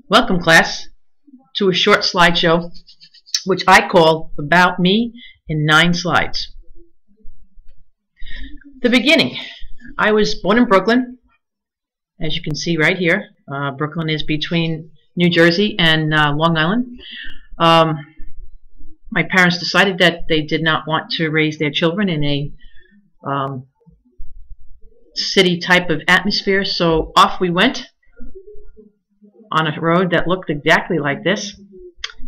Welcome, class, to a short slideshow, which I call About Me in 9 Slides. The beginning. I was born in Brooklyn, as you can see right here. Brooklyn is between New Jersey and Long Island. My parents decided that they did not want to raise their children in a city type of atmosphere, so off we went on a road that looked exactly like this,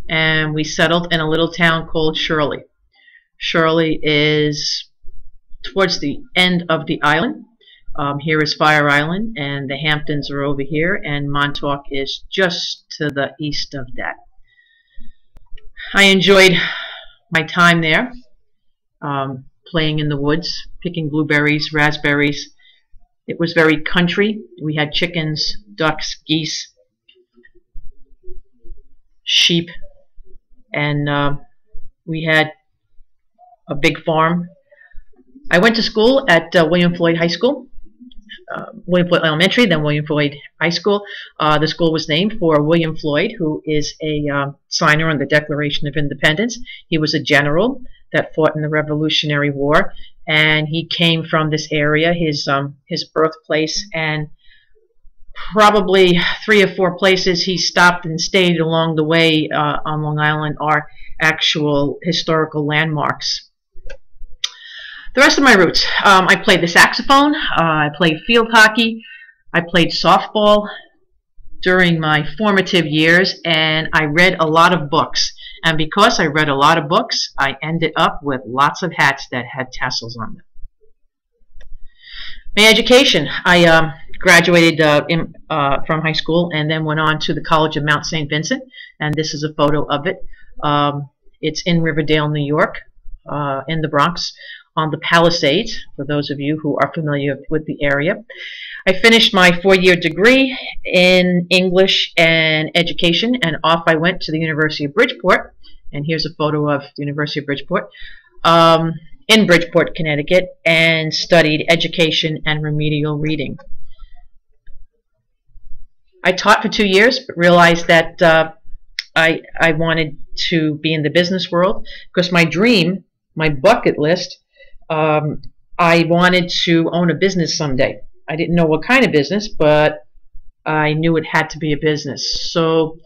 and we settled in a little town called Shirley. Shirley is towards the end of the island. Here is Fire Island, and the Hamptons are over here, and Montauk is just to the east of that. I enjoyed my time there, playing in the woods, picking blueberries, raspberries. It was very country. We had chickens, ducks, geese, sheep, and we had a big farm. I went to school at William Floyd High School, William Floyd Elementary, then William Floyd High School. The school was named for William Floyd, who is a signer on the Declaration of Independence. He was a general that fought in the Revolutionary War, and he came from this area, his birthplace, and probably 3 or 4 places he stopped and stayed along the way on Long Island are actual historical landmarks. The rest of my roots. I played the saxophone, I played field hockey, I played softball during my formative years, and I read a lot of books. And because I read a lot of books, I ended up with lots of hats that had tassels on them. My education. I graduated from high school and then went on to the College of Mount St. Vincent, and this is a photo of it. It's in Riverdale, New York, in the Bronx, on the Palisades, for those of you who are familiar with the area. I finished my 4-year degree in English and education, and off I went to the University of Bridgeport, and here's a photo of the University of Bridgeport, in Bridgeport, Connecticut, and studied education and remedial reading. I taught for 2 years, but realized that I wanted to be in the business world, because my dream, my bucket list, I wanted to own a business someday. I didn't know what kind of business, but I knew it had to be a business. So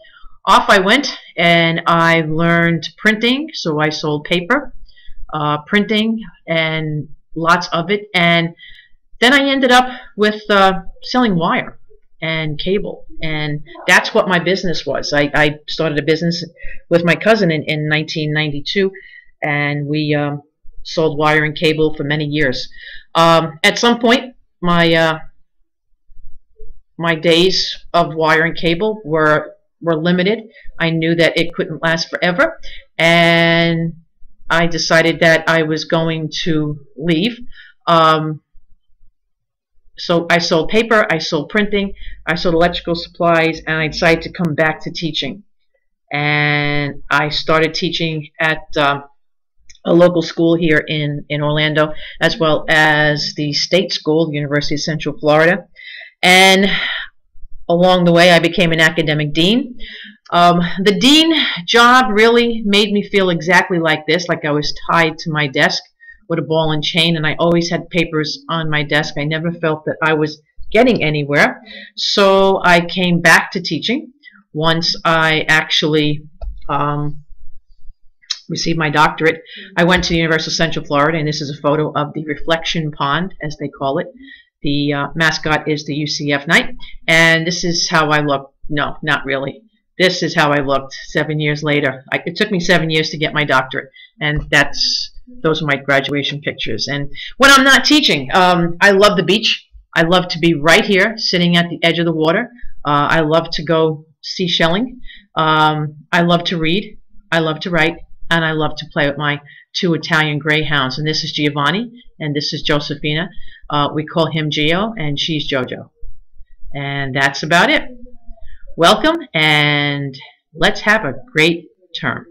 off I went, and I learned printing, so I sold paper, printing, and lots of it, and then I ended up with selling wire and cable, and that's what my business was. I started a business with my cousin in 1992, and we sold wire and cable for many years. At some point, my days of wire and cable were limited. I knew that it couldn't last forever, and I decided that I was going to leave. So I sold paper, I sold printing, I sold electrical supplies, and I decided to come back to teaching. And I started teaching at a local school here in Orlando, as well as the state school, the University of Central Florida. And along the way, I became an academic dean. The dean job really made me feel exactly like this, like I was tied to my desk with a ball and chain, and I always had papers on my desk. I never felt that I was getting anywhere. So I came back to teaching once I actually received my doctorate. I went to the University of Central Florida, and this is a photo of the Reflection Pond, as they call it. The mascot is the UCF Knight, and this is how I look. No, not really. This is how I looked 7 years later. It took me 7 years to get my doctorate, and those are my graduation pictures. And when I'm not teaching, I love the beach. I love to be right here, sitting at the edge of the water. I love to go seashelling. I love to read. I love to write. And I love to play with my 2 Italian greyhounds. And this is Giovanni, and this is Josephina. We call him Gio, and she's Jojo. And that's about it. Welcome, and let's have a great term.